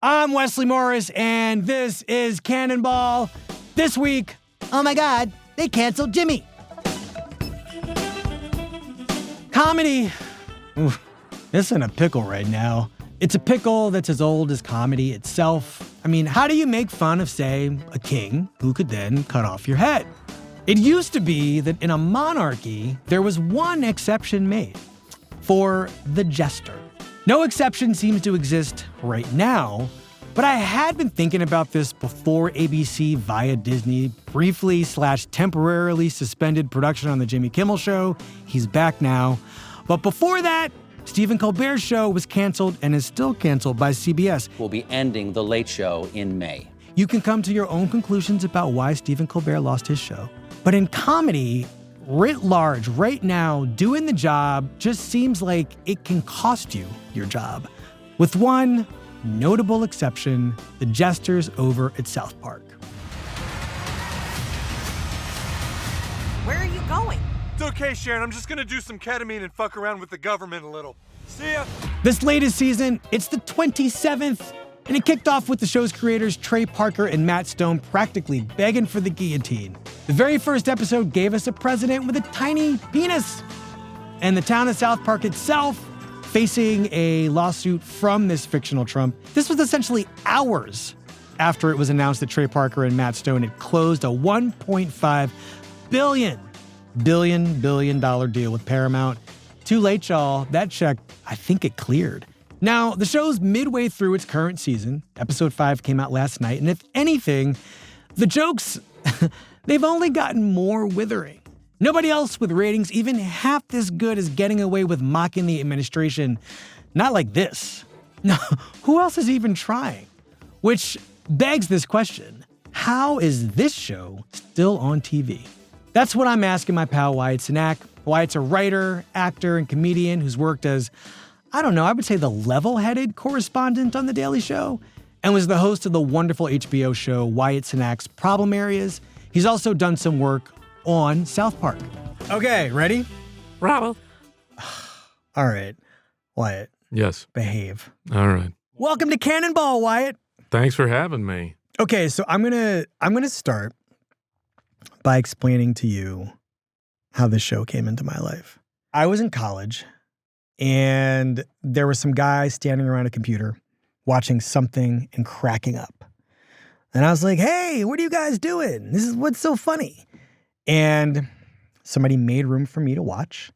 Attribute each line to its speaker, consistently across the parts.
Speaker 1: I'm Wesley Morris, and this is Cannonball. This week, oh my God, they canceled Jimmy. Comedy, it's in a pickle right now. It's a pickle that's as old as comedy itself. I mean, how do you make fun of, say, a king who could then cut off your head? It used to be that in a monarchy, there was one exception made for the jester. No exception seems to exist right now, but I had been thinking about this before ABC via Disney briefly/temporarily suspended production on the Jimmy Kimmel Show. He's back now. But before that, Stephen Colbert's show was canceled and is still canceled by CBS.
Speaker 2: We'll be ending The Late Show in May.
Speaker 1: You can come to your own conclusions about why Stephen Colbert lost his show. But in comedy, writ large, right now, doing the job just seems like it can cost you your job. With one notable exception, the jesters over at South Park.
Speaker 3: Where are you going?
Speaker 4: It's okay, Sharon. I'm just gonna do some ketamine and fuck around with the government a little. See ya.
Speaker 1: This latest season, it's the 27th, and it kicked off with the show's creators Trey Parker and Matt Stone practically begging for the guillotine. The very first episode gave us a president with a tiny penis, and the town of South Park itself facing a lawsuit from this fictional Trump. This was essentially hours after it was announced that Trey Parker and Matt Stone had closed a $1.5 billion deal with Paramount. Too late, y'all. That check, I think it cleared. Now, the show's midway through its current season. Episode 5 came out last night, and if anything, the jokes, they've only gotten more withering. Nobody else with ratings even half this good is getting away with mocking the administration. Not like this. No, who else is even trying? Which begs this question. How is this show still on TV? That's what I'm asking my pal Wyatt Cenac. Wyatt's a writer, actor, and comedian who's worked as, I would say the level-headed correspondent on The Daily Show, and was the host of the wonderful HBO show Wyatt Cenac's Problem Areas. He's also done some work on South Park. Okay, ready?
Speaker 5: Bravo.
Speaker 1: All right, Wyatt.
Speaker 5: Yes.
Speaker 1: Behave.
Speaker 5: All right.
Speaker 1: Welcome to Cannonball, Wyatt.
Speaker 5: Thanks for having me.
Speaker 1: Okay, so I'm gonna start by explaining to you how this show came into my life. I was in college, and there were some guys standing around a computer watching something and cracking up. And I was like, hey, what are you guys doing? This is what's so funny. And somebody made room for me to watch.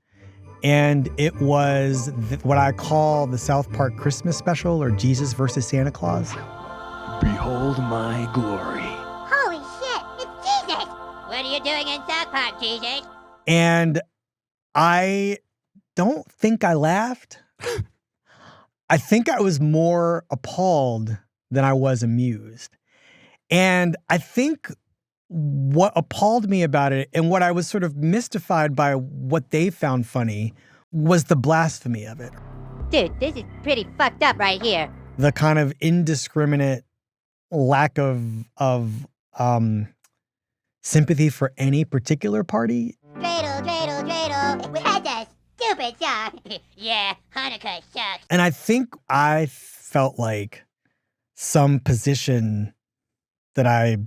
Speaker 1: And it was what I call the South Park Christmas special, or Jesus versus Santa Claus.
Speaker 6: Behold my glory.
Speaker 7: Holy shit, it's Jesus! What are you doing in South Park, Jesus?
Speaker 1: And I don't think I laughed. I think I was more appalled than I was amused. And I think what appalled me about it, and what I was sort of mystified by what they found funny, was the blasphemy of it.
Speaker 7: Dude, this is pretty fucked up right here.
Speaker 1: The kind of indiscriminate lack of sympathy for any particular party.
Speaker 7: Dreidel, dreidel, dreidel. We had that stupid song. Yeah, Hanukkah sucks.
Speaker 1: And I think I felt like some position that I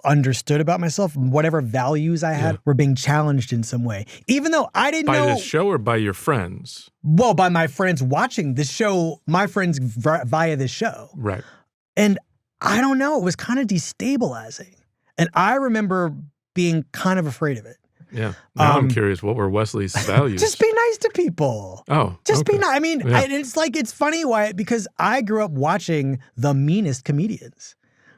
Speaker 1: understood about myself, whatever values I had, were being challenged in some way. Even though I didn't know—
Speaker 5: By this show or by your friends?
Speaker 1: Well, by my friends watching this show, my friends via this show.
Speaker 5: Right.
Speaker 1: And I don't know, it was kind of destabilizing. And I remember being kind of afraid of it.
Speaker 5: Yeah. Now I'm curious, what were Wesley's values?
Speaker 1: Just be nice to people.
Speaker 5: Oh,
Speaker 1: Just
Speaker 5: okay.
Speaker 1: be nice. I mean, it's funny, Wyatt, because I grew up watching the meanest comedians,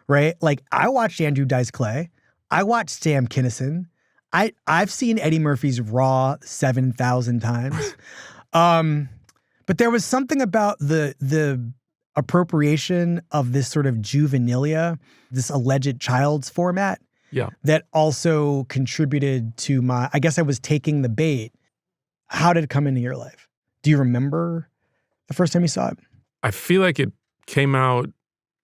Speaker 1: right? Like, I watched Andrew Dice Clay. I watched Sam Kinison. I've seen Eddie Murphy's Raw 7,000 times. But there was something about the appropriation of this sort of juvenilia, this alleged child's format, that also contributed to I guess I was taking the bait. How did it come into your life? Do you remember the first time you saw it?
Speaker 5: I feel like it came out,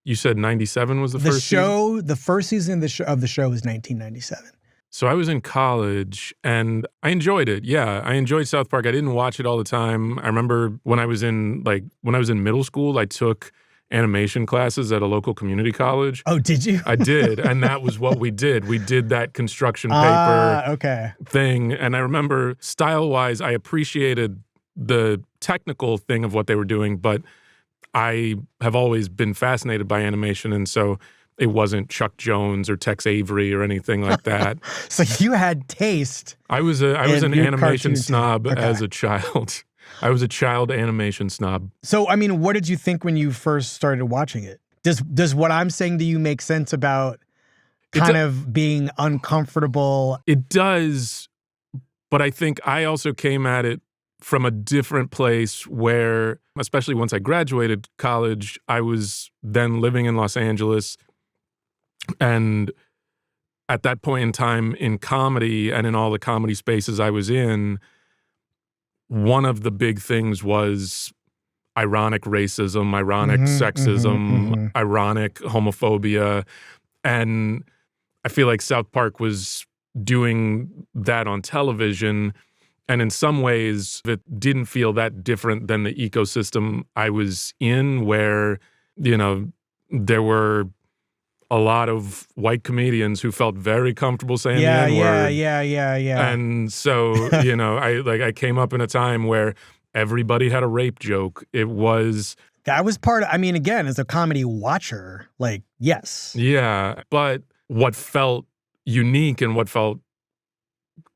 Speaker 5: you said 97 was the first season?
Speaker 1: The first season of the show was 1997.
Speaker 5: So I was in college and I enjoyed it. Yeah, I enjoyed South Park. I didn't watch it all the time. I remember when I was in middle school, I took animation classes at a local community college.
Speaker 1: Oh, did you?
Speaker 5: I did, and that was what we did. We did that construction paper
Speaker 1: okay.
Speaker 5: thing, and I remember style-wise, I appreciated the technical thing of what they were doing, but I have always been fascinated by animation, and so it wasn't Chuck Jones or Tex Avery or anything like that.
Speaker 1: So you had taste.
Speaker 5: I was an animation
Speaker 1: cartoon
Speaker 5: snob
Speaker 1: too. Okay.
Speaker 5: as a child. I was a child animation snob.
Speaker 1: So, I mean, what did you think when you first started watching it? Does what I'm saying to you make sense about kind of being uncomfortable?
Speaker 5: It does, but I think I also came at it from a different place where, especially once I graduated college, I was then living in Los Angeles. And at that point in time in comedy and in all the comedy spaces I was in, one of the big things was ironic racism, ironic sexism, ironic homophobia. And I feel like South Park was doing that on television. And in some ways, it didn't feel that different than the ecosystem I was in, where, there were a lot of white comedians who felt very comfortable saying the N-word.
Speaker 1: Yeah.
Speaker 5: And so, I came up in a time where everybody had a rape joke. That was part of, again, as a comedy watcher, yes. Yeah, but what felt unique and what felt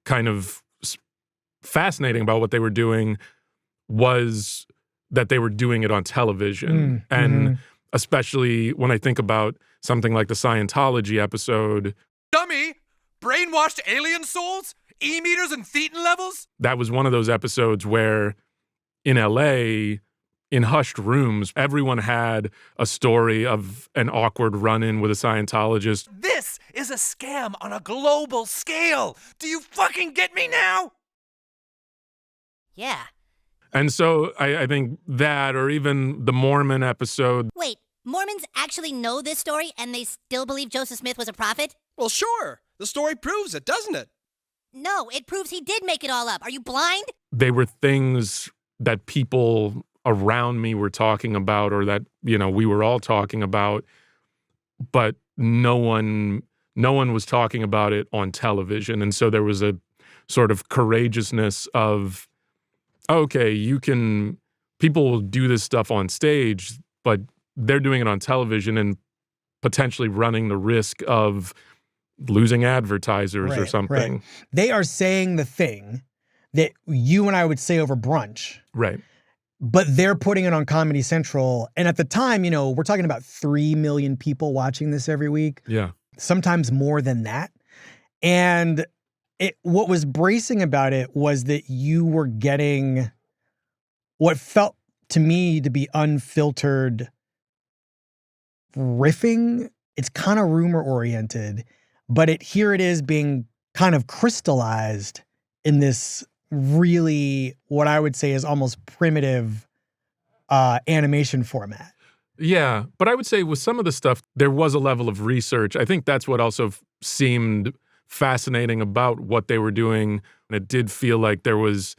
Speaker 5: kind of fascinating about what they were doing was that they were doing it on television. And especially when I think about something like the Scientology episode.
Speaker 4: Dummy! Brainwashed alien souls? E-meters and thetan levels?
Speaker 5: That was one of those episodes where in LA, in hushed rooms, everyone had a story of an awkward run-in with a Scientologist.
Speaker 4: This is a scam on a global scale! Do you fucking get me now?
Speaker 3: Yeah.
Speaker 5: And so I think that, or even the Mormon episode.
Speaker 7: Wait, Mormons actually know this story and they still believe Joseph Smith was a prophet?
Speaker 8: Well, sure. The story proves it, doesn't it?
Speaker 7: No, it proves he did make it all up. Are you blind?
Speaker 5: They were things that people around me were talking about, or that, we were all talking about, but no one was talking about it on television. And so there was a sort of courageousness of, okay, people will do this stuff on stage, but they're doing it on television and potentially running the risk of losing advertisers or something.
Speaker 1: Right. They are saying the thing that you and I would say over brunch.
Speaker 5: Right.
Speaker 1: But they're putting it on Comedy Central. And at the time, we're talking about 3 million people watching this every week.
Speaker 5: Yeah.
Speaker 1: Sometimes more than that. And what was bracing about it was that you were getting what felt to me to be unfiltered riffing. It's kind of rumor oriented, but here it is being kind of crystallized in this really, what I would say is almost primitive animation format.
Speaker 5: Yeah, but I would say with some of the stuff, there was a level of research. I think that's what also seemed fascinating about what they were doing. It did feel like there was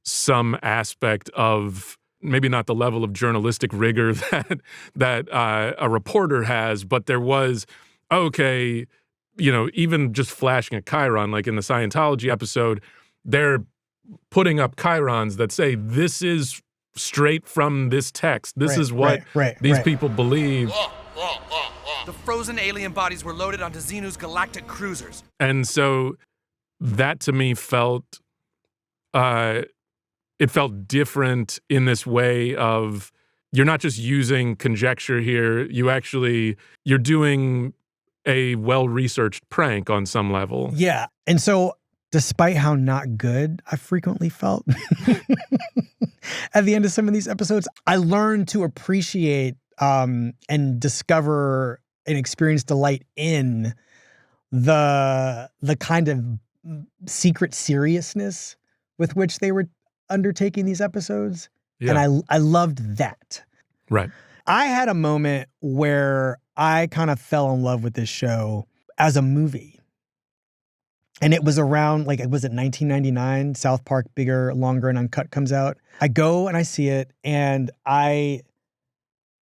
Speaker 5: some aspect of maybe not the level of journalistic rigor that a reporter has, but there was, okay, even just flashing a chyron, like in the Scientology episode, they're putting up chyrons that say, this is straight from this text. This is what these people believe.
Speaker 4: The frozen alien bodies were loaded onto Xenu's galactic cruisers.
Speaker 5: And so that to me felt, it felt different in this way of, you're not just using conjecture here, you're doing a well-researched prank on some level.
Speaker 1: Yeah. And so despite how not good I frequently felt at the end of some of these episodes, I learned to appreciate and discover and experience delight in the kind of secret seriousness with which they were undertaking these episodes.
Speaker 5: Yeah.
Speaker 1: And I loved that.
Speaker 5: Right.
Speaker 1: I had a moment where I kind of fell in love with this show as a movie. And it was around, was it 1999? South Park Bigger, Longer, and Uncut comes out. I go and I see it, and I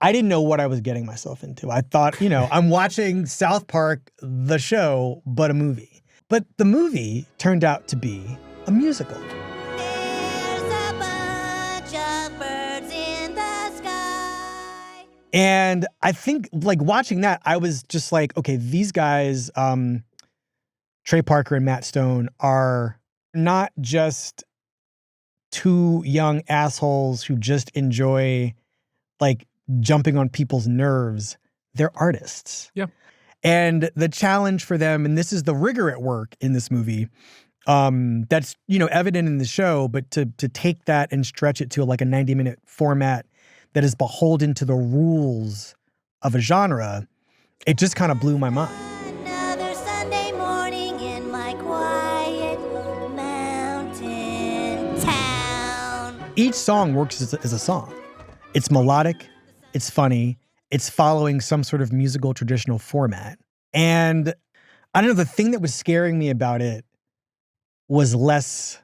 Speaker 1: I didn't know what I was getting myself into. I thought, I'm watching South Park, the show, but a movie. But the movie turned out to be a musical.
Speaker 7: There's a bunch of birds in the sky.
Speaker 1: And I think, watching that, I was just like, okay, these guys, Trey Parker and Matt Stone, are not just two young assholes who just enjoy, jumping on people's nerves. They're artists.
Speaker 5: Yeah.
Speaker 1: And the challenge for them, and this is the rigor at work in this movie, that's, evident in the show, but to take that and stretch it to a 90-minute format that is beholden to the rules of a genre, it just kind of blew my mind.
Speaker 7: Another Sunday morning in my quiet mountain town.
Speaker 1: Each song works as a song. It's melodic, it's funny, it's following some sort of musical traditional format. And I don't know, the thing that was scaring me about it was less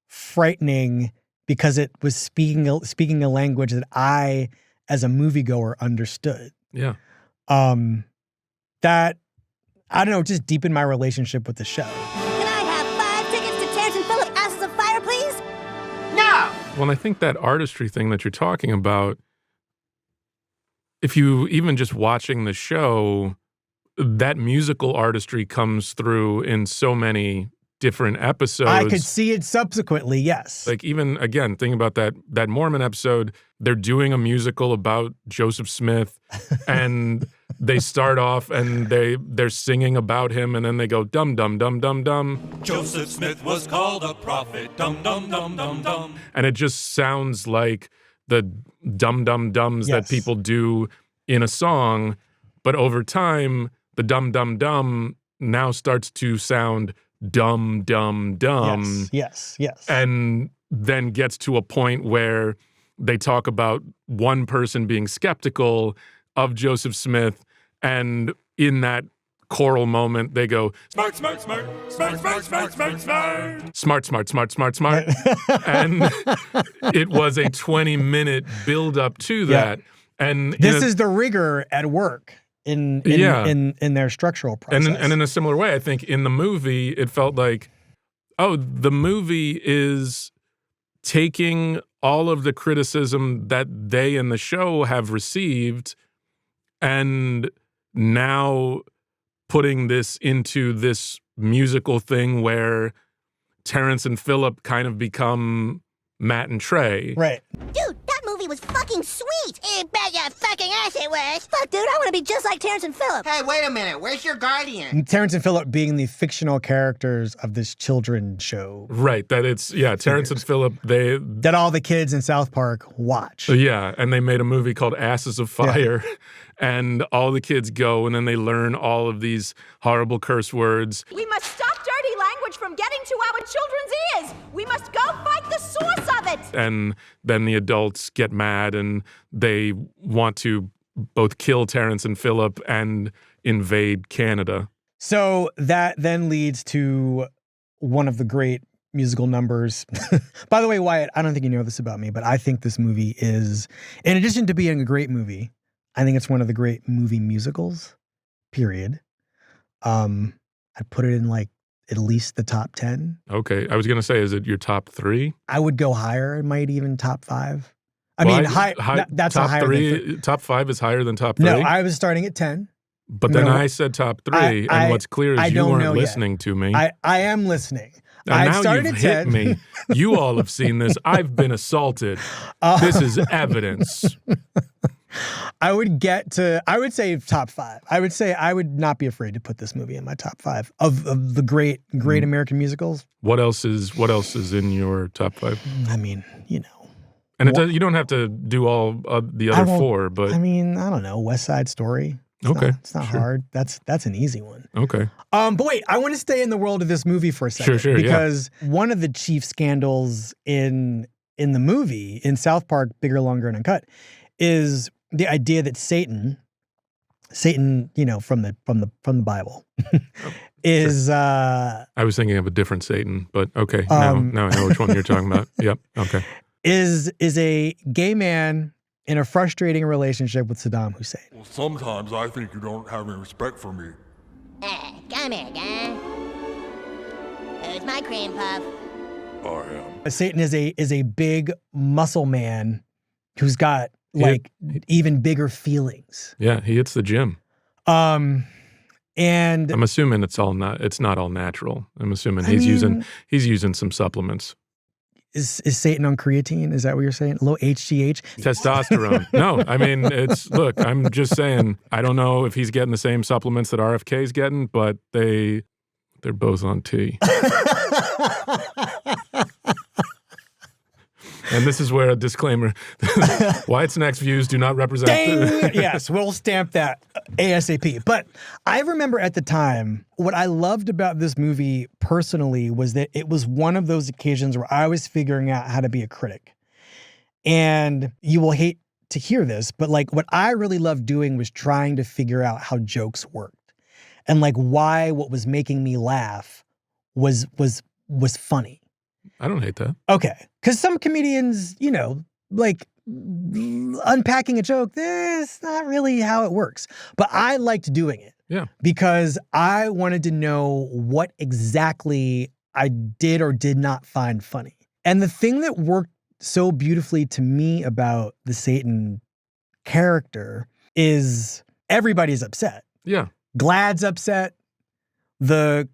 Speaker 1: frightening because it was speaking a language that I, as a moviegoer, understood.
Speaker 5: Yeah.
Speaker 1: That, I don't know, just deepened my relationship with the show.
Speaker 7: Can I have 5 tickets to Terrence and Phillip Asses of Fire, please? No!
Speaker 5: Well, I think that artistry thing that you're talking about, if you even just watching the show, that musical artistry comes through in so many different episodes.
Speaker 1: I could see it subsequently, yes.
Speaker 5: Even, again, thinking about that Mormon episode, they're doing a musical about Joseph Smith, and they start off and they're singing about him, and then they go, dum, dum, dum, dum, dum.
Speaker 9: Joseph Smith was called a prophet, dum, dum, dum, dum, dum.
Speaker 5: And it just sounds like the dum, dum, dums that people do in a song, but over time, the dum, dum, dum now starts to sound dumb, dumb, dumb.
Speaker 1: Yes.
Speaker 5: And then gets to a point where they talk about one person being skeptical of Joseph Smith, and in that choral moment, they go, smart, smart, smart, smart, smart, smart, smart, smart. Smart, smart, smart, smart, smart. And it was a 20-minute build-up to that. And
Speaker 1: this is the rigor at work in their structural process.
Speaker 5: And in a similar way, I think in the movie, it felt like, the movie is taking all of the criticism that they in the show have received and now putting this into this musical thing where Terrence and Phillip kind of become Matt and Trey.
Speaker 1: Right.
Speaker 7: Dude, that movie was fucking sweet. You bet your fucking ass it was. Fuck, dude, I want to be just like Terrence and Phillip.
Speaker 10: Hey, wait a minute. Where's your guardian?
Speaker 1: And Terrence and Phillip being the fictional characters of this children's show.
Speaker 5: Right. That it's, Terrence and Phillip,
Speaker 1: that all the kids in South Park watch.
Speaker 5: Yeah. And they made a movie called Asses of Fire. Yeah. And all the kids go, and then they learn all of these horrible curse words.
Speaker 3: We must stop dirty language from getting to our children's ears. We must go fight the source of it.
Speaker 5: And then the adults get mad, and they want to both kill Terrence and Phillip and invade Canada. So
Speaker 1: that then leads to one of the great musical numbers. By the way, Wyatt, I don't think you know this about me, but I think this movie is, in addition to being a great movie, I think it's one of the great movie musicals, period. I'd put it in at least the top 10.
Speaker 5: Okay. I was going to say, is it your top 3?
Speaker 1: I would go higher. It might even top 5. That's
Speaker 5: top
Speaker 1: a higher
Speaker 5: 3. Top 5 is higher than top 3?
Speaker 1: No, I was starting at 10.
Speaker 5: But then I said top 3, and what's clear is you weren't listening to me.
Speaker 1: I am listening.
Speaker 5: And now you've hit me. You all have seen this. I've been assaulted. This is evidence.
Speaker 1: I would say top 5. I would say I would not be afraid to put this movie in my top 5 of the great American musicals.
Speaker 5: What else is in your top 5?
Speaker 1: I mean,
Speaker 5: And you don't have to do all the other 4, but
Speaker 1: I mean, I don't know, West Side Story. It's not hard. That's an easy one.
Speaker 5: Okay.
Speaker 1: But wait, I want to stay in the world of this movie for a second.
Speaker 5: Sure,
Speaker 1: because one of the chief scandals in the movie, in South Park, Bigger, Longer, and Uncut, is the idea that Satan, from the Bible, is
Speaker 5: sure. I was thinking of a different Satan, but okay. Now I know which one you're talking about. Yep. Okay.
Speaker 1: Is a gay man in a frustrating relationship with Saddam Hussein.
Speaker 9: Well, sometimes I think you don't have any respect for me.
Speaker 7: Come here, guy. Who's my cream puff?
Speaker 9: I am.
Speaker 1: Satan is a big muscle man who's got like even bigger feelings.
Speaker 5: Yeah, he hits the gym.
Speaker 1: And
Speaker 5: I'm assuming it's not all natural. I'm assuming he's using some supplements.
Speaker 1: Is Satan on creatine? Is that what you're saying? Low HGH?
Speaker 5: Testosterone. No, I mean, look, I'm just saying, I don't know if he's getting the same supplements that RFK's getting, but they're both on T. And this is where a disclaimer, Wyatt Cenac's views do not represent.
Speaker 1: Dang! Yes, we'll stamp that ASAP. But I remember at the time, what I loved about this movie personally was that it was one of those occasions where I was figuring out how to be a critic. And you will hate to hear this, but like what I really loved doing was trying to figure out how jokes worked. And like why what was making me laugh was funny.
Speaker 5: I don't hate that.
Speaker 1: Okay. Because some comedians, like unpacking a joke, that's not really how it works. But I liked doing it.
Speaker 5: Yeah.
Speaker 1: Because I wanted to know what exactly I did or did not find funny. And the thing that worked so beautifully to me about the Satan character is everybody's upset.
Speaker 5: Yeah.
Speaker 1: Glad's upset. The,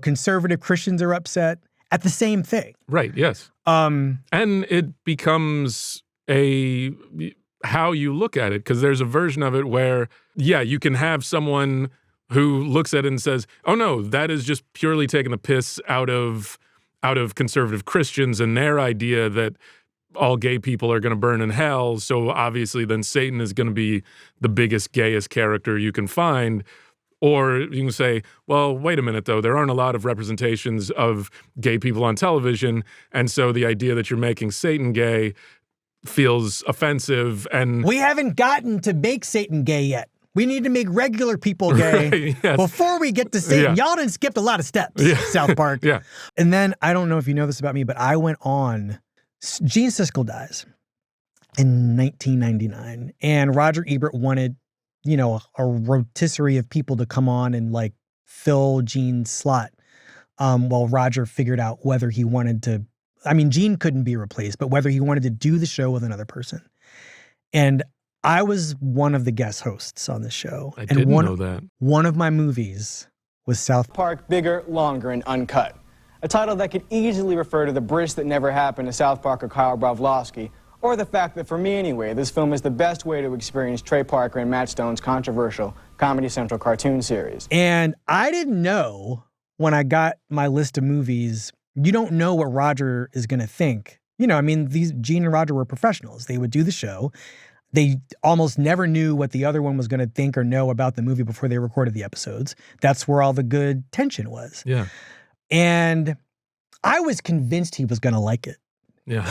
Speaker 1: conservative Christians are upset at the same thing.
Speaker 5: Right, yes. And it becomes how you look at it, because there's a version of it where, yeah, you can have someone who looks at it and says, oh no, that is just purely taking the piss out of conservative Christians and their idea that all gay people are going to burn in hell. So obviously then Satan is going to be the biggest, gayest character you can find. Or you can say, well, wait a minute, though. There aren't a lot of representations of gay people on television. And so the idea that you're making Satan gay feels offensive. And
Speaker 1: we haven't gotten to make Satan gay yet. We need to make regular people gay
Speaker 5: right, yes.
Speaker 1: before we get to Satan.
Speaker 5: Yeah.
Speaker 1: Y'all done skipped a lot of steps,
Speaker 5: Yeah.
Speaker 1: South Park.
Speaker 5: Yeah.
Speaker 1: And then, I don't know if you know this about me, but I went on, Gene Siskel dies in 1999. And Roger Ebert wanted a rotisserie of people to come on and like fill Gene's slot while Roger figured out whether he wanted to, Gene couldn't be replaced, but whether he wanted to do the show with another person. And I was one of the guest hosts on the show.
Speaker 5: I didn't know that.
Speaker 1: One of my movies was South
Speaker 11: Park, Bigger, Longer, and Uncut. A title that could easily refer to the British that never happened to South Park or Kyle Broflovsky, or the fact that, for me anyway, this film is the best way to experience Trey Parker and Matt Stone's controversial Comedy Central cartoon series.
Speaker 1: And I didn't know when I got my list of movies, you don't know what Roger is going to think. These Gene and Roger were professionals. They would do the show. They almost never knew what the other one was going to think or know about the movie before they recorded the episodes. That's where all the good tension was.
Speaker 5: Yeah.
Speaker 1: And I was convinced he was going to like it.
Speaker 5: Yeah.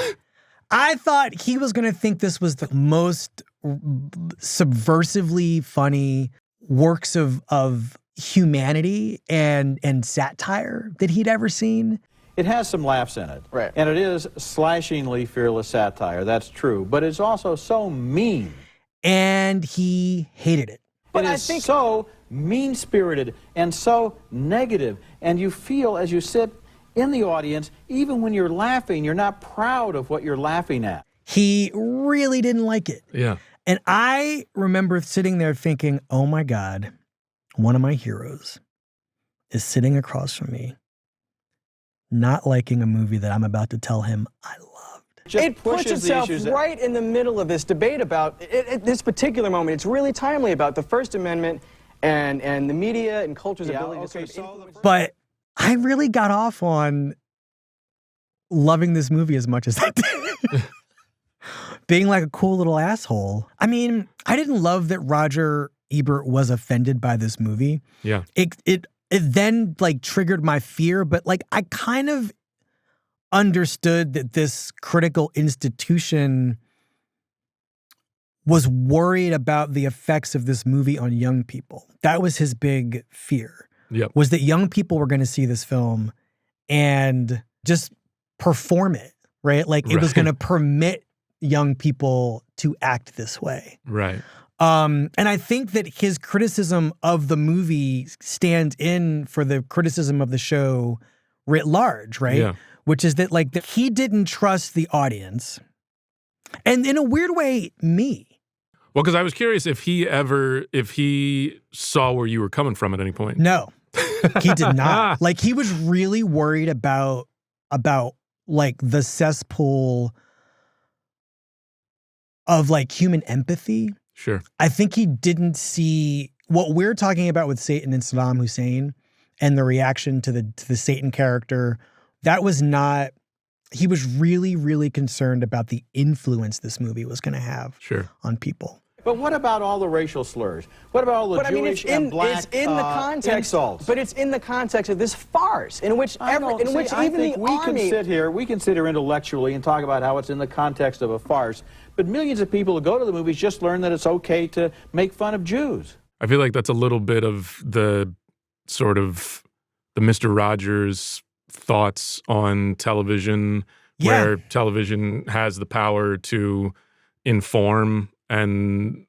Speaker 1: I thought he was going to think this was the most subversively funny works of humanity and satire that he'd ever seen.
Speaker 12: It has some laughs in it.
Speaker 11: Right.
Speaker 12: And it is slashingly fearless satire, that's true. But it's also so mean.
Speaker 1: And he hated it.
Speaker 12: It is so mean-spirited and so negative. And you feel, as you sit in the audience, even when you're laughing, you're not proud of what you're laughing at.
Speaker 1: He really didn't like it.
Speaker 5: Yeah.
Speaker 1: And I remember sitting there thinking, oh my God, one of my heroes is sitting across from me, not liking a movie that I'm about to tell him I loved.
Speaker 11: It puts itself right in the middle of this debate about this particular moment. It's really timely about the First Amendment and the media and culture's ability to sort of influence.
Speaker 1: But I really got off on loving this movie as much as I did. Being like a cool little asshole. I didn't love that Roger Ebert was offended by this movie.
Speaker 5: Yeah.
Speaker 1: It then like triggered my fear, but like I kind of understood that this critical institution was worried about the effects of this movie on young people. That was his big fear.
Speaker 5: Yep.
Speaker 1: Was that young people were going to see this film and just perform it, right? Like it was going to permit young people to act this way.
Speaker 5: Right.
Speaker 1: And I think that his criticism of the movie stands in for the criticism of the show writ large, right?
Speaker 5: Yeah.
Speaker 1: Which is that like that he didn't trust the audience. And in a weird way, me.
Speaker 5: Well, because I was curious if he saw where you were coming from at any point.
Speaker 1: No, he did not. Like he was really worried about like the cesspool of like human empathy.
Speaker 5: Sure.
Speaker 1: I think he didn't see what we're talking about with Satan and Saddam Hussein and the reaction to the Satan character. That was not, he was really, really concerned about the influence this movie was going to have on people.
Speaker 12: But what about all the racial slurs? What about all the Jewish and black
Speaker 11: it's in the context,
Speaker 12: insults?
Speaker 11: But it's in the context of this farce in which
Speaker 12: I think we can sit here intellectually and talk about how it's in the context of a farce. But millions of people who go to the movies just learn that it's okay to make fun of Jews.
Speaker 5: I feel like that's a little bit of the sort of the Mr. Rogers thoughts on television, where television has the power to inform and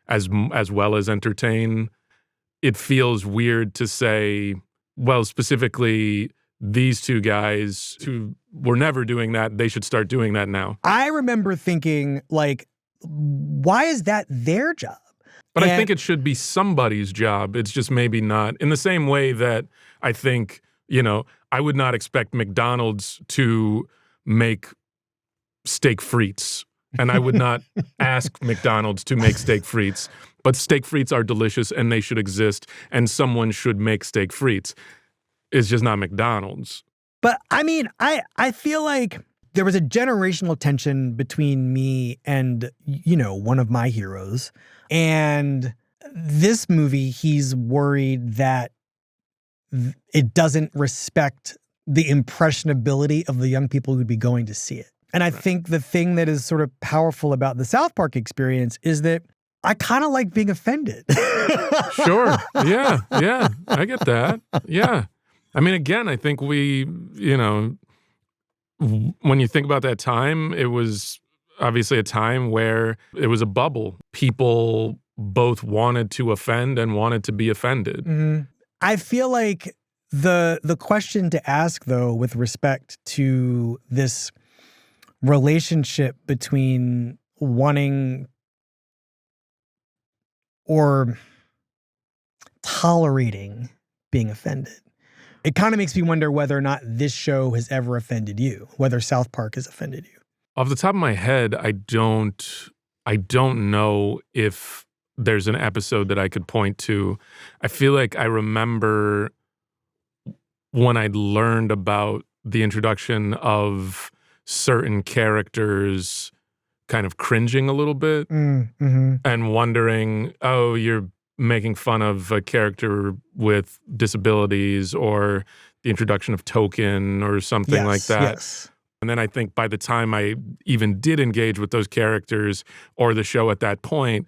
Speaker 5: as well as entertain. It feels weird to say, well, specifically these two guys who were never doing that, they should start doing that now.
Speaker 1: I remember thinking, like, why is that their job?
Speaker 5: But I think it should be somebody's job. It's just maybe not. In the same way that I think, I would not expect McDonald's to make steak frites. And I would not ask McDonald's to make steak frites. But steak frites are delicious and they should exist. And someone should make steak frites. It's just not McDonald's.
Speaker 1: But I mean, I feel like there was a generational tension between me and, one of my heroes. And this movie, he's worried that it doesn't respect the impressionability of the young people who'd be going to see it. And I think the thing that is sort of powerful about the South Park experience is that I kind of like being offended.
Speaker 5: Sure. Yeah. I get that. Yeah. I mean, again, I think we, when you think about that time, it was obviously a time where it was a bubble. People both wanted to offend and wanted to be offended.
Speaker 1: Mm-hmm. I feel like the question to ask, though, with respect to this relationship between wanting or tolerating being offended, it kind of makes me wonder whether or not this show has ever offended you, whether South Park has offended you.
Speaker 5: Off the top of my head, I don't know if there's an episode that I could point to. I feel like I remember when I learned about the introduction of certain characters kind of cringing a little bit and wondering, oh, you're making fun of a character with disabilities or the introduction of Token or something like that.
Speaker 1: Yes.
Speaker 5: And then I think by the time I even did engage with those characters or the show at that point,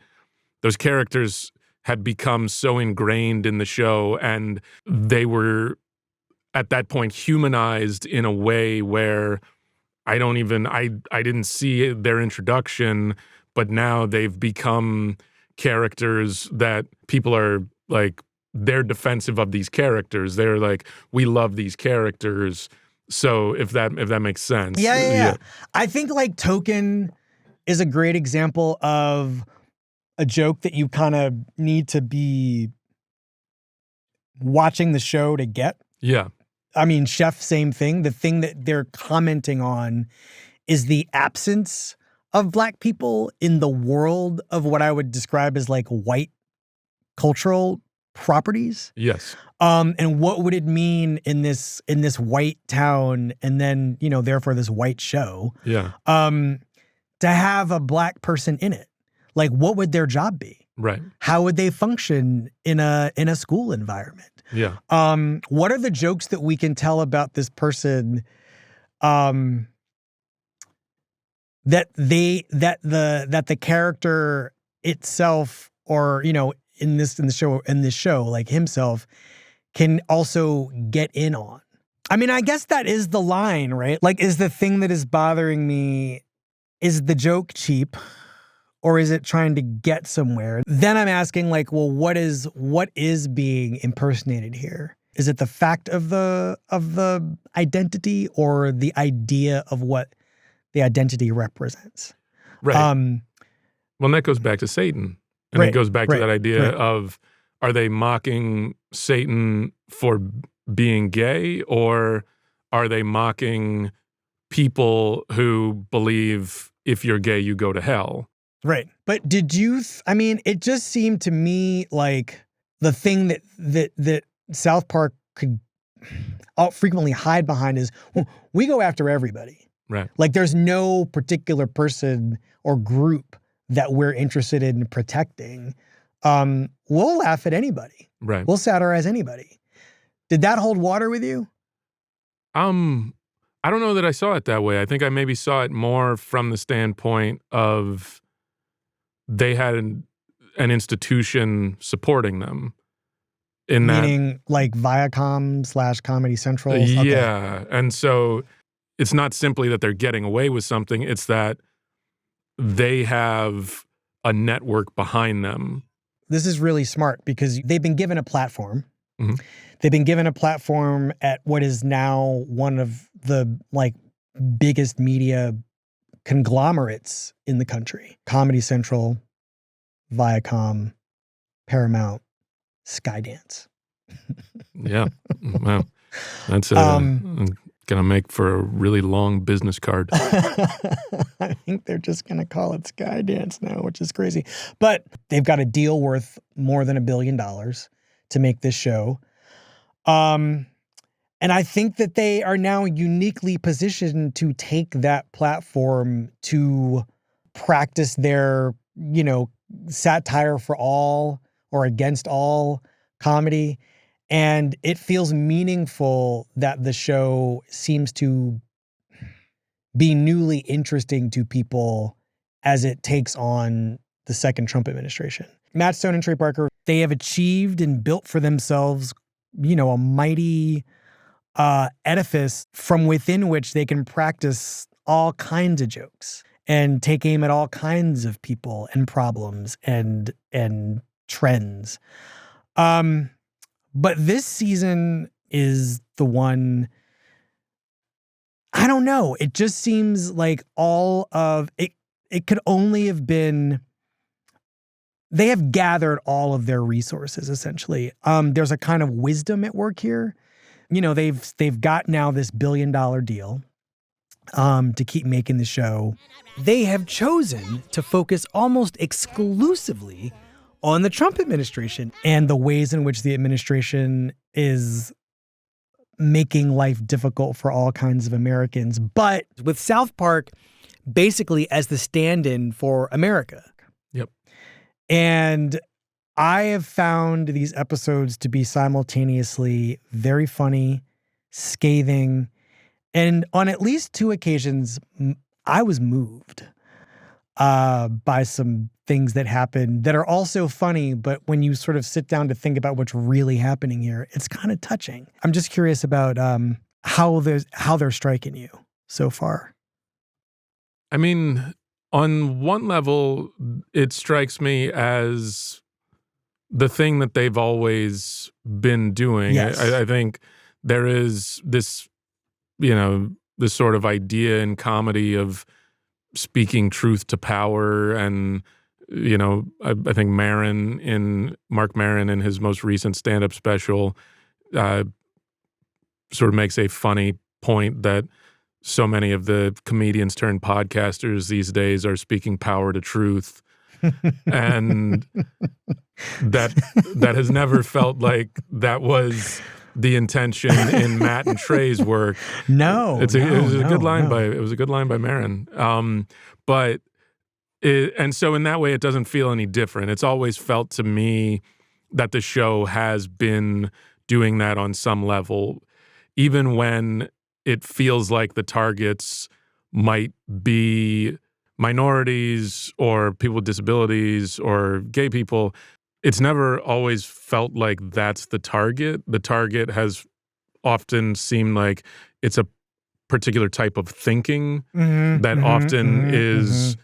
Speaker 5: those characters had become so ingrained in the show and they were at that point humanized in a way where I didn't see their introduction, but now they've become characters that people are like, they're defensive of these characters. They're like, we love these characters. So if that makes sense.
Speaker 1: Yeah. I think like Token is a great example of a joke that you kind of need to be watching the show to get.
Speaker 5: Yeah.
Speaker 1: I mean, Chef, same thing. The thing that they're commenting on is the absence of Black people in the world of what I would describe as like white cultural properties.
Speaker 5: Yes.
Speaker 1: And what would it mean in this white town and then, therefore this white show?
Speaker 5: Yeah.
Speaker 1: To have a Black person in it. Like, what would their job be?
Speaker 5: Right.
Speaker 1: How would they function in a school environment?
Speaker 5: Yeah.
Speaker 1: What are the jokes that we can tell about this person that the character itself, or in this show, like himself, can also get in on? I mean, I guess that is the line, right? Like, is the thing that is bothering me is the joke cheap or is it trying to get somewhere? Then I'm asking like, well, what is being impersonated here? Is it the fact of the identity or the idea of what the identity represents?
Speaker 5: Right. Well, that goes back to Satan. And it goes back to that idea of, are they mocking Satan for being gay, or are they mocking people who believe if you're gay, you go to hell?
Speaker 1: Right. But did you, it just seemed to me like the thing that South Park could frequently hide behind is, well, we go after everybody.
Speaker 5: Right.
Speaker 1: Like there's no particular person or group that we're interested in protecting. We'll laugh at anybody.
Speaker 5: Right.
Speaker 1: We'll satirize anybody. Did that hold water with you?
Speaker 5: I don't know that I saw it that way. I think I maybe saw it more from the standpoint of they had an institution supporting them.
Speaker 1: Meaning like Viacom / Comedy Central? Okay.
Speaker 5: Yeah. And so it's not simply that they're getting away with something, it's that they have a network behind them.
Speaker 1: This is really smart because they've been given a platform.
Speaker 5: Mm-hmm.
Speaker 1: They've been given a platform at what is now one of the like biggest media conglomerates in the country. Comedy Central, Viacom, Paramount, Skydance.
Speaker 5: Yeah. Wow. That's going to make for a really long business card.
Speaker 1: I think they're just going to call it Skydance now, which is crazy. But they've got a deal worth more than $1 billion to make this show. And I think that they are now uniquely positioned to take that platform to practice their, satire for all or against all comedy. And it feels meaningful that the show seems to be newly interesting to people as it takes on the second Trump administration. Matt Stone and Trey Parker, they have achieved and built for themselves, a mighty edifice from within which they can practice all kinds of jokes and take aim at all kinds of people and problems and trends. But this season is the one, I don't know. It just seems like all of it. It could only have been, they have gathered all of their resources, essentially. There's a kind of wisdom at work here. They've got now this $1 billion deal to keep making the show. They have chosen to focus almost exclusively on the Trump administration and the ways in which the administration is making life difficult for all kinds of Americans. But with South Park basically as the stand-in for America.
Speaker 5: Yep.
Speaker 1: And I have found these episodes to be simultaneously very funny, scathing, and on at least 2 occasions, I was moved by some things that happen that are also funny, but when you sort of sit down to think about what's really happening here, it's kind of touching. I'm just curious about how they're striking you so far.
Speaker 5: I mean, on one level, it strikes me as the thing that they've always been doing.
Speaker 1: Yes.
Speaker 5: I think there is this, this sort of idea in comedy of speaking truth to power. And, I think Mark Maron in his most recent stand-up special sort of makes a funny point that so many of the comedians turned podcasters these days are speaking power to truth. And that has never felt like that was the intention in Matt and Trey's work.
Speaker 1: No,
Speaker 5: it was a good line by Maron. And so in that way, it doesn't feel any different. It's always felt to me that the show has been doing that on some level, even when it feels like the targets might be minorities or people with disabilities or gay people. It's never always felt like that's the target. The target has often seemed like it's a particular type of thinking that often is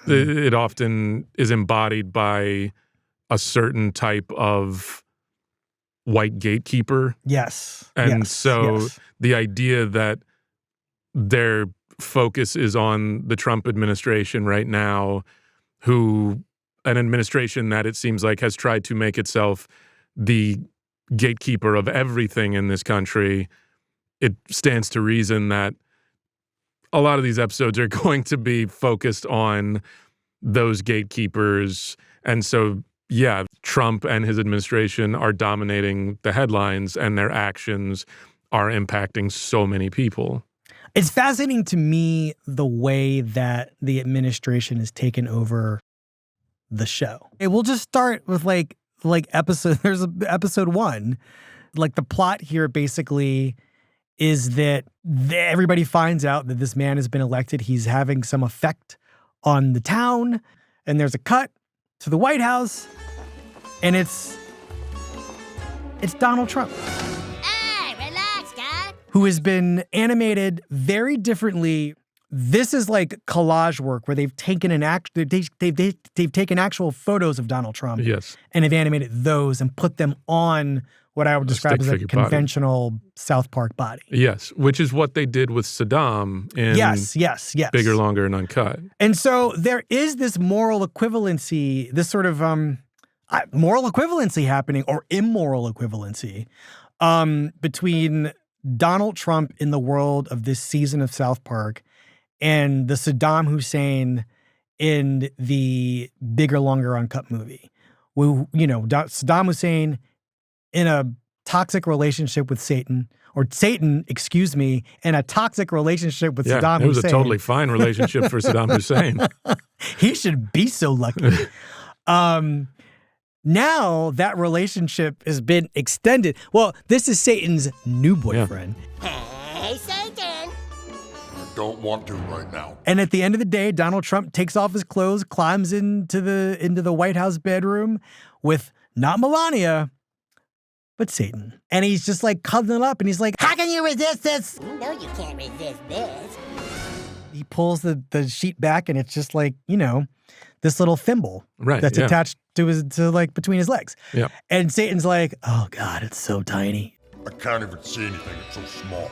Speaker 5: it often is embodied by a certain type of white gatekeeper.
Speaker 1: Yes.
Speaker 5: And
Speaker 1: yes,
Speaker 5: so
Speaker 1: yes.
Speaker 5: the idea that their focus is on the Trump administration right now, an administration that it seems like has tried to make itself the gatekeeper of everything in this country, it stands to reason that a lot of these episodes are going to be focused on those gatekeepers. And so, yeah, Trump and his administration are dominating the headlines, and their actions are impacting so many people.
Speaker 1: It's fascinating to me the way that the administration has taken over the show. We'll just start with like there's episode 1. Like the plot here basically is that everybody finds out that this man has been elected. He's having some effect on the town, and there's a cut to the White House, and it's Donald Trump.
Speaker 7: Relax, God.
Speaker 1: Who has been animated very differently. This is like collage work where they've taken they've taken actual photos of Donald Trump,
Speaker 5: yes,
Speaker 1: and have animated those and put them on what I would describe as a conventional South Park body.
Speaker 5: Yes, which is what they did with Saddam in
Speaker 1: yes.
Speaker 5: Bigger, Longer, and Uncut.
Speaker 1: And so there is this moral equivalency, this sort of moral equivalency happening, or immoral equivalency, between Donald Trump in the world of this season of South Park and the Saddam Hussein in the Bigger, Longer, Uncut movie. Saddam Hussein in a toxic relationship with Satan, in a toxic relationship with Saddam Hussein.
Speaker 5: It was a totally fine relationship for Saddam Hussein.
Speaker 1: He should be so lucky. Now that relationship has been extended. Well, this is Satan's new boyfriend.
Speaker 7: Yeah. Hey, Satan.
Speaker 9: I don't want to right now.
Speaker 1: And at the end of the day, Donald Trump takes off his clothes, climbs into the White House bedroom with not Melania, but Satan. And he's just like cuddling up, and he's like, how can you resist this?
Speaker 7: You know you can't resist this.
Speaker 1: He pulls the sheet back, and it's just like, this little thimble that's attached to between his legs.
Speaker 5: Yeah.
Speaker 1: And Satan's like, oh God, it's so tiny.
Speaker 9: I can't even see anything, it's so small.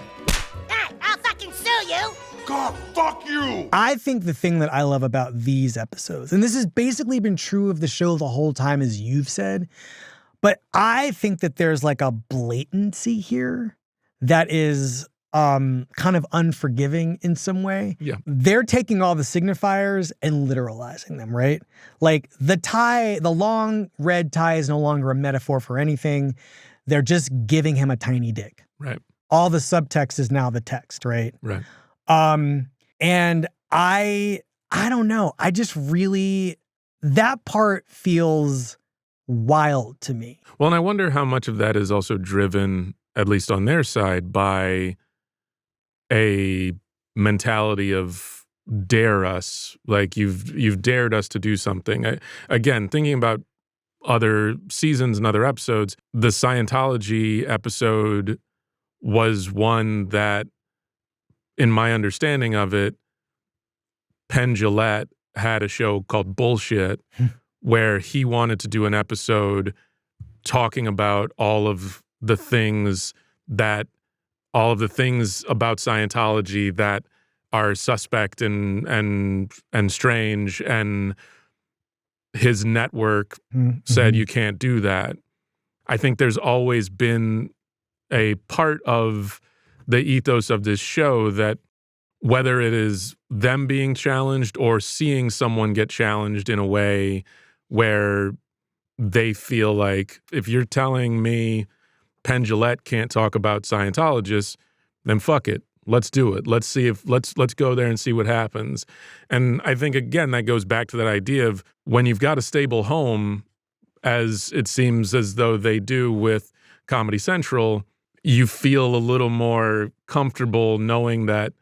Speaker 7: Hey, I'll fucking sue you.
Speaker 9: God, fuck you!
Speaker 1: I think the thing that I love about these episodes, and this has basically been true of the show the whole time, as you've said, but I think that there's like a blatancy here that is kind of unforgiving in some way.
Speaker 5: Yeah.
Speaker 1: They're taking all the signifiers and literalizing them, right? Like the long red tie is no longer a metaphor for anything. They're just giving him a tiny dick.
Speaker 5: Right.
Speaker 1: All the subtext is now the text, right?
Speaker 5: Right.
Speaker 1: And I don't know. I just really, that part feels wild to me.
Speaker 5: Well, and I wonder how much of that is also driven, at least on their side, by a mentality of dare us, like you've dared us to do something. Again, thinking about other seasons and other episodes, the Scientology episode was one that, in my understanding of it, Penn Jillette had a show called Bullshit where he wanted to do an episode talking about all of the things about Scientology that are suspect and strange, and his network said you can't do that. I think there's always been a part of the ethos of this show that, whether it is them being challenged or seeing someone get challenged in a way where they feel like, if you're telling me Penn Jillette can't talk about Scientologists, then fuck it. Let's do it. Let's go there and see what happens. And I think, again, that goes back to that idea of when you've got a stable home, as it seems as though they do with Comedy Central, you feel a little more comfortable knowing that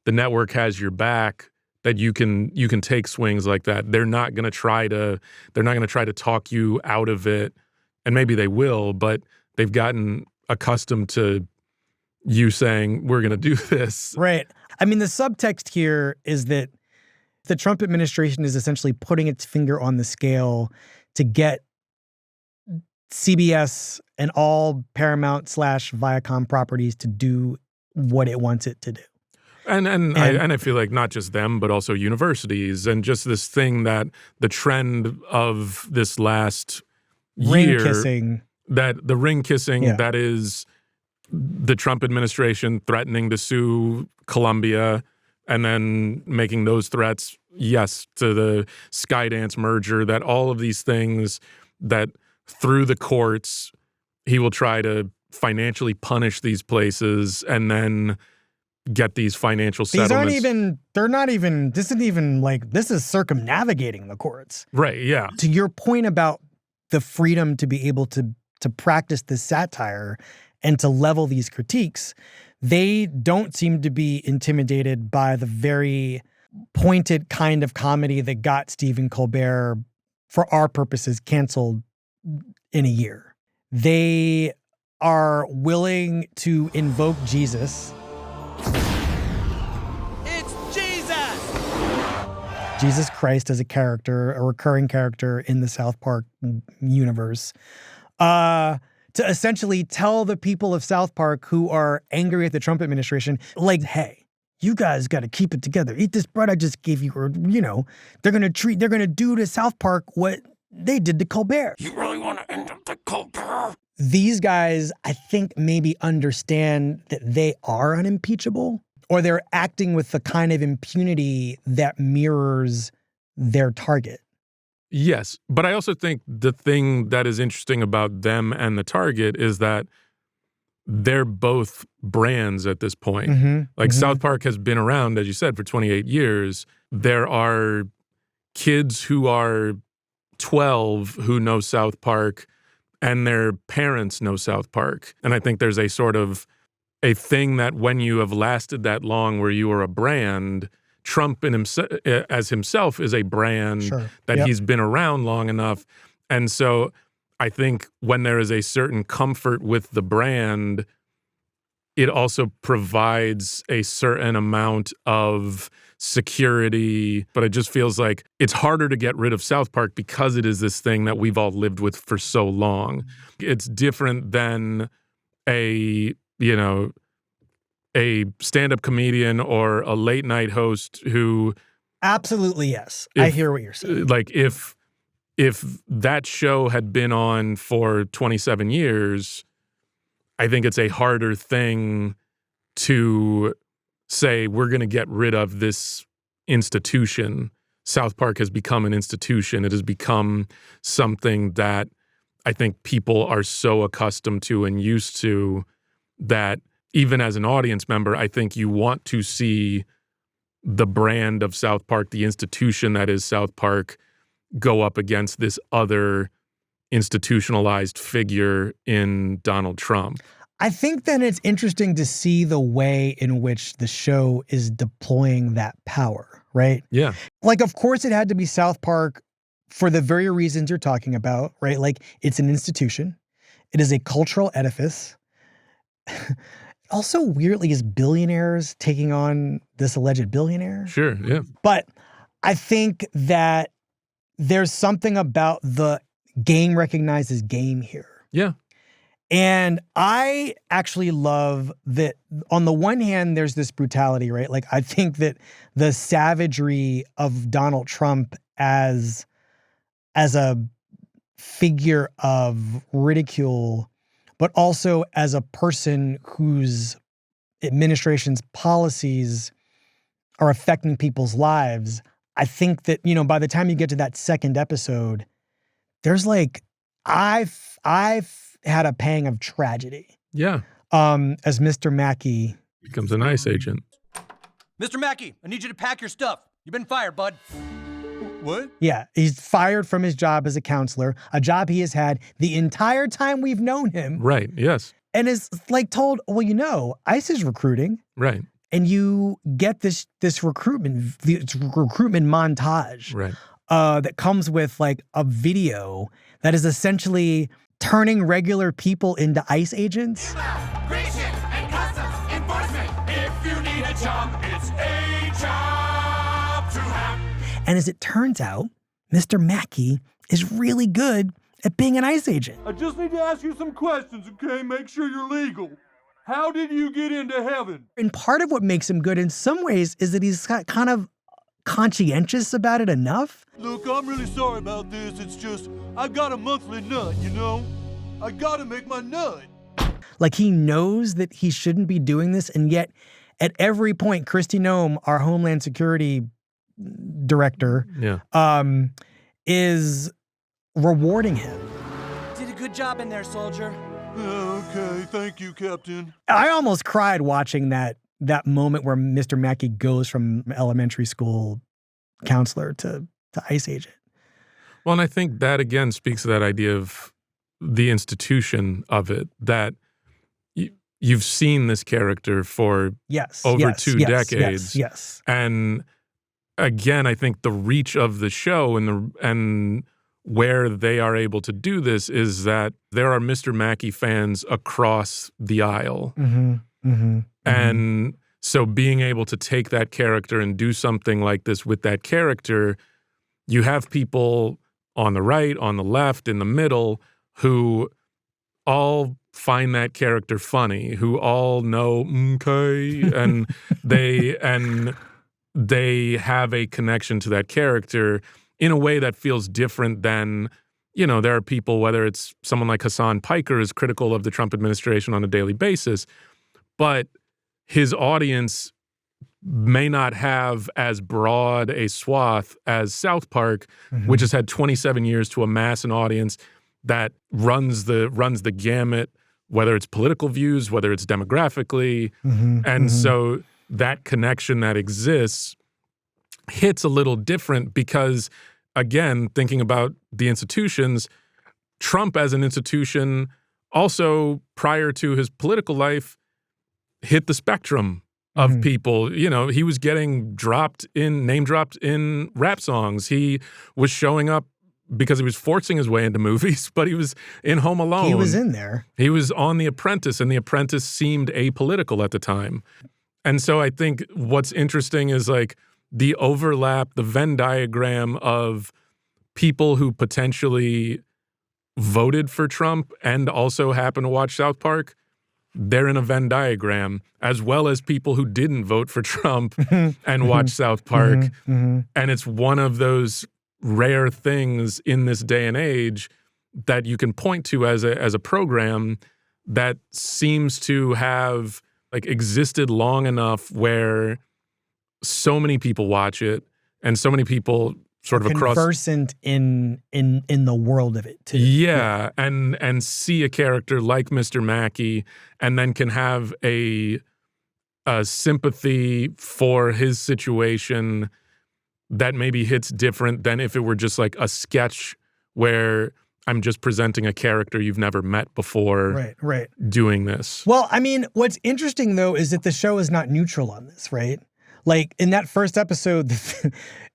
Speaker 5: the network has your back, that you can take swings like that. They're not going to try to talk you out of it, and maybe they will, but they've gotten accustomed to you saying, we're going to do this.
Speaker 1: Right. I mean, the subtext here is that the Trump administration is essentially putting its finger on the scale to get CBS and all Paramount/Viacom properties to do what it wants it to do.
Speaker 5: And I feel like not just them, but also universities, and just this thing that the trend of this last
Speaker 1: ring
Speaker 5: year,
Speaker 1: kissing,
Speaker 5: that the ring kissing, that is the Trump administration threatening to sue Columbia and then making those threats, yes, to the Skydance merger, that all of these things that through the courts, he will try to financially punish these places and then get these financial settlements.
Speaker 1: This is circumnavigating the courts.
Speaker 5: Right, yeah.
Speaker 1: To your point about the freedom to be able to practice this satire and to level these critiques, they don't seem to be intimidated by the very pointed kind of comedy that got Stephen Colbert, for our purposes, canceled in a year. They are willing to invoke Jesus.
Speaker 8: It's Jesus!
Speaker 1: Jesus Christ as a character, a recurring character in the South Park universe, to essentially tell the people of South Park who are angry at the Trump administration, like, hey, you guys got to keep it together. Eat this bread I just gave you, or, you know, they're going to do to South Park what they did to Colbert.
Speaker 9: You really want to end up like Colbert?
Speaker 1: These guys, I think, maybe understand that they are unimpeachable, or they're acting with the kind of impunity that mirrors their target.
Speaker 5: Yes, but I also think the thing that is interesting about them and the target is that they're both brands at this point. South Park has been around, as you said, for 28 years. There are kids who are 12 who know South Park, and their parents know South Park. And I think there's a sort of a thing that when you have lasted that long where you are a brand, Trump as himself is a brand that he's been around long enough. And so I think when there is a certain comfort with the brand, it also provides a certain amount of security. But it just feels like it's harder to get rid of South Park because it is this thing that we've all lived with for so long. It's different than a stand-up comedian or a late-night host who...
Speaker 1: Absolutely, yes. I hear what you're saying.
Speaker 5: Like, if that show had been on for 27 years, I think it's a harder thing to say, we're going to get rid of this institution. South Park has become an institution. It has become something that I think people are so accustomed to and used to that even as an audience member, I think you want to see the brand of South Park, the institution that is South Park, go up against this other institutionalized figure in Donald Trump.
Speaker 1: I think then it's interesting to see the way in which the show is deploying that power, right?
Speaker 5: Yeah.
Speaker 1: Like, of course, it had to be South Park for the very reasons you're talking about, right? Like, it's an institution. It is a cultural edifice. Also, weirdly, is billionaires taking on this alleged billionaire?
Speaker 5: Sure, yeah.
Speaker 1: But I think that there's something about the game recognizes game here.
Speaker 5: Yeah.
Speaker 1: And I actually love that on the one hand, there's this brutality, right? Like, I think that the savagery of Donald Trump as a figure of ridicule, but also as a person whose administration's policies are affecting people's lives. I think that, by the time you get to that second episode, there's like, I've had a pang of tragedy.
Speaker 5: Yeah.
Speaker 1: As Mr. Mackey
Speaker 5: becomes an ICE agent.
Speaker 8: Mr. Mackey, I need you to pack your stuff. You've been fired, bud. What?
Speaker 1: Yeah, he's fired from his job as a counselor, a job he has had the entire time we've known him.
Speaker 5: Right, yes.
Speaker 1: And is like told, well, ICE is recruiting.
Speaker 5: Right.
Speaker 1: And you get this recruitment montage.
Speaker 5: Right.
Speaker 1: That comes with like a video that is essentially turning regular people into ICE agents.
Speaker 9: Kimmel, Grecian, and Customs. It's a job to have.
Speaker 1: And as it turns out, Mr. Mackey is really good at being an ICE agent.
Speaker 4: I just need to ask you some questions, okay? Make sure you're legal. How did you get into heaven?
Speaker 1: And part of what makes him good in some ways is that he's kind of conscientious about it enough.
Speaker 4: Look, I'm really sorry about this. It's just, I got a monthly nut, you know? I gotta make my nut.
Speaker 1: Like, he knows that he shouldn't be doing this, and yet at every point, Kristi Noem, our Homeland Security director, is rewarding him.
Speaker 8: Did a good job in there, soldier.
Speaker 4: Okay, thank you, Captain.
Speaker 1: I almost cried watching that moment where Mr. Mackey goes from elementary school counselor to ICE agent.
Speaker 5: Well, and I think that, again, speaks to that idea of the institution of it, that you've seen this character for over two decades.
Speaker 1: Yes.
Speaker 5: And again, I think the reach of the show and where they are able to do this is that there are Mr. Mackey fans across the aisle. And so being able to take that character and do something like this with that character, you have people on the right, on the left, in the middle, who all find that character funny, who all know, okay, and they have a connection to that character in a way that feels different than, there are people, whether it's someone like Hassan Piker is critical of the Trump administration on a daily basis, but his audience may not have as broad a swath as South Park, which has had 27 years to amass an audience that runs the gamut, whether it's political views, whether it's demographically. So that connection that exists hits a little different because, again, thinking about the institutions, Trump as an institution also, prior to his political life, hit the spectrum of people. He was getting name dropped in rap songs. He was showing up because he was forcing his way into movies, but he was in Home Alone.
Speaker 1: He was in there.
Speaker 5: He was on The Apprentice, and The Apprentice seemed apolitical at the time. And so I think what's interesting is like the overlap, the Venn diagram of people who potentially voted for Trump and also happen to watch South Park. They're in a Venn diagram, as well as people who didn't vote for Trump and watch South Park. And it's one of those rare things in this day and age that you can point to as a program that seems to have existed long enough where so many people watch it and so many people sort of across
Speaker 1: conversant in the world of it too.
Speaker 5: Yeah, and see a character like Mr. Mackey and then can have a sympathy for his situation that maybe hits different than if it were just like a sketch where I'm just presenting a character you've never met before doing this.
Speaker 1: Well, I mean, what's interesting though is that the show is not neutral on this, right? Like in that first episode,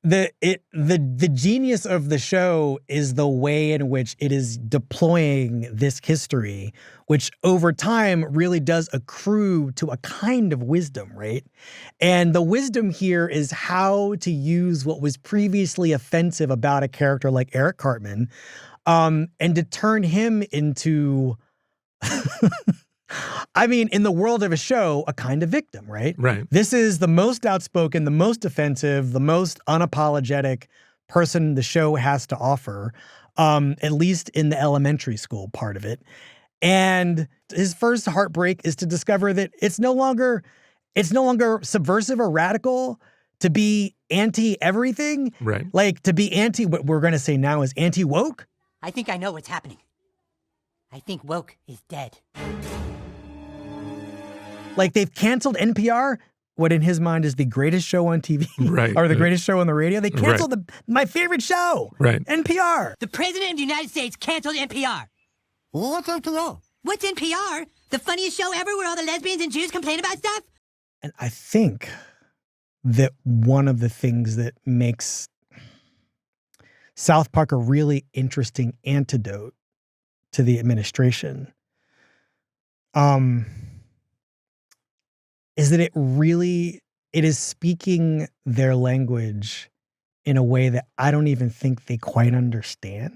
Speaker 1: the genius of the show is the way in which it is deploying this history, which over time really does accrue to a kind of wisdom, right? And the wisdom here is how to use what was previously offensive about a character like Eric Cartman, and to turn him into I mean, in the world of a show, a kind of victim, right?
Speaker 5: Right.
Speaker 1: This is the most outspoken, the most offensive, the most unapologetic person the show has to offer, at least in the elementary school part of it. And his first heartbreak is to discover that it's no longer subversive or radical to be anti-everything.
Speaker 5: Right.
Speaker 1: Like to be what we're going to say now is anti-woke.
Speaker 13: I think I know what's happening. I think woke is dead.
Speaker 1: Like they've canceled NPR, what in his mind is the greatest show on TV,
Speaker 5: right?
Speaker 1: Or the greatest show on the radio. They canceled my favorite show,
Speaker 5: right?
Speaker 1: NPR.
Speaker 13: The President of the United States canceled NPR.
Speaker 10: What's NPR?
Speaker 13: What's NPR? The funniest show ever where all the lesbians and Jews complain about stuff?
Speaker 1: And I think that one of the things that makes South Park a really interesting antidote to the administration is that it really it is speaking their language in a way that I don't even think they quite understand.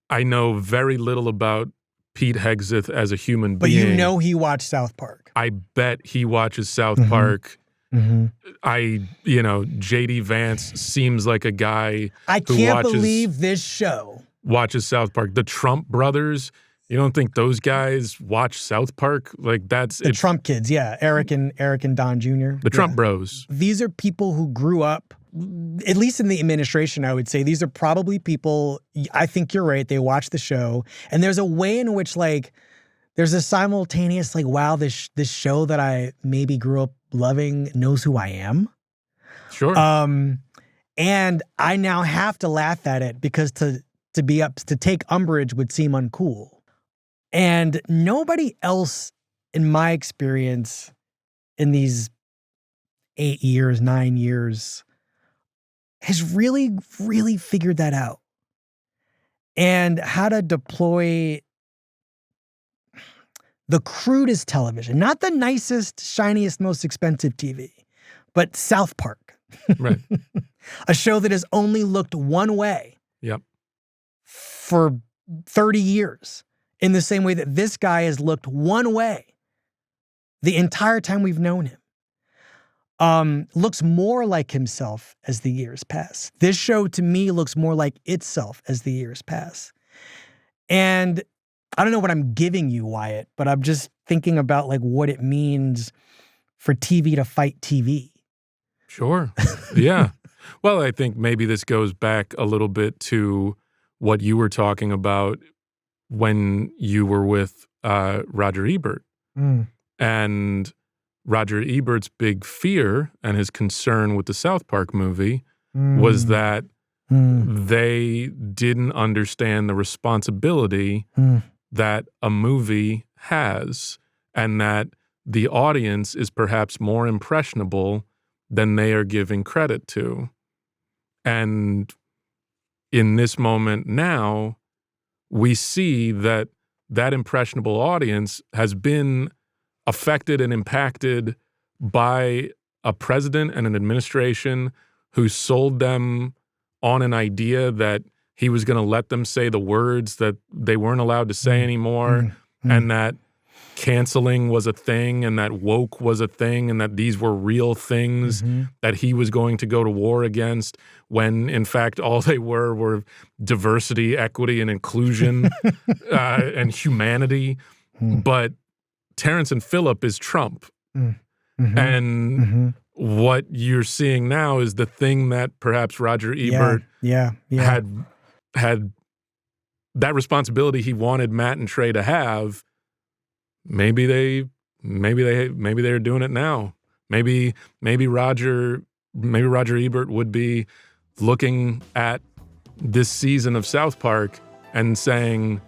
Speaker 5: I know very little about Pete Hegseth as a human
Speaker 1: But
Speaker 5: being.
Speaker 1: you know he watched South Park.
Speaker 5: I bet he watches South Park. J.D. Vance seems like a guy
Speaker 1: I
Speaker 5: who
Speaker 1: can't believe this show
Speaker 5: watches South Park. The Trump brothers, you don't think those guys watch South Park? Like that's
Speaker 1: the Trump kids, yeah. Eric and Don Jr.
Speaker 5: The Trump bros.
Speaker 1: These are people who grew up, at least in the administration, I would say. These are probably people, I think you're right, they watch the show. And there's a way in which, like, there's a simultaneous, like, wow, this show that I maybe grew up loving knows who I am.
Speaker 5: Sure.
Speaker 1: And I now have to laugh at it because to take umbrage would seem uncool. And nobody else, in my experience, in these 8 years, 9 years, has really, really figured that out. And how to deploy the crudest television, not the nicest, shiniest, most expensive TV, but South Park.
Speaker 5: Right.
Speaker 1: A show that has only looked one way.
Speaker 5: Yep.
Speaker 1: For 30 years. In the same way that this guy has looked one way the entire time we've known him. Looks more like himself as the years pass. This show, to me, looks more like itself as the years pass. And I don't know what I'm giving you, Wyatt, but I'm just thinking about like what it means for TV to fight TV.
Speaker 5: Sure. Yeah. Well, I think maybe this goes back a little bit to what you were talking about when you were with Roger Ebert. And Roger Ebert's big fear and his concern with the South Park movie was that they didn't understand the responsibility that a movie has, and that the audience is perhaps more impressionable than they are giving credit to. And in this moment now, we see that that impressionable audience has been affected and impacted by a president and an administration who sold them on an idea that he was going to let them say the words that they weren't allowed to say anymore, and that canceling was a thing, and that woke was a thing, and that these were real things that he was going to go to war against, when in fact all they were diversity, equity, and inclusion and humanity. But Terrence and Phillip is Trump. And what you're seeing now is the thing that perhaps Roger Ebert had that responsibility he wanted Matt and Trey to have. Maybe they're doing it now. Maybe Roger Ebert would be looking at this season of South Park and saying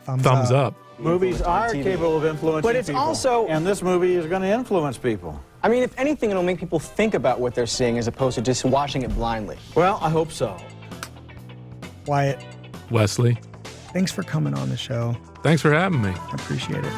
Speaker 5: thumbs up.
Speaker 12: Movies are capable of influencing people.
Speaker 11: But it's also...
Speaker 12: And this movie is going to influence people.
Speaker 11: I mean, if anything, it'll make people think about what they're seeing as opposed to just watching it blindly.
Speaker 12: Well, I hope so.
Speaker 1: Wyatt.
Speaker 5: Wesley.
Speaker 1: Thanks for coming on the show.
Speaker 5: Thanks for having me.
Speaker 1: I appreciate it.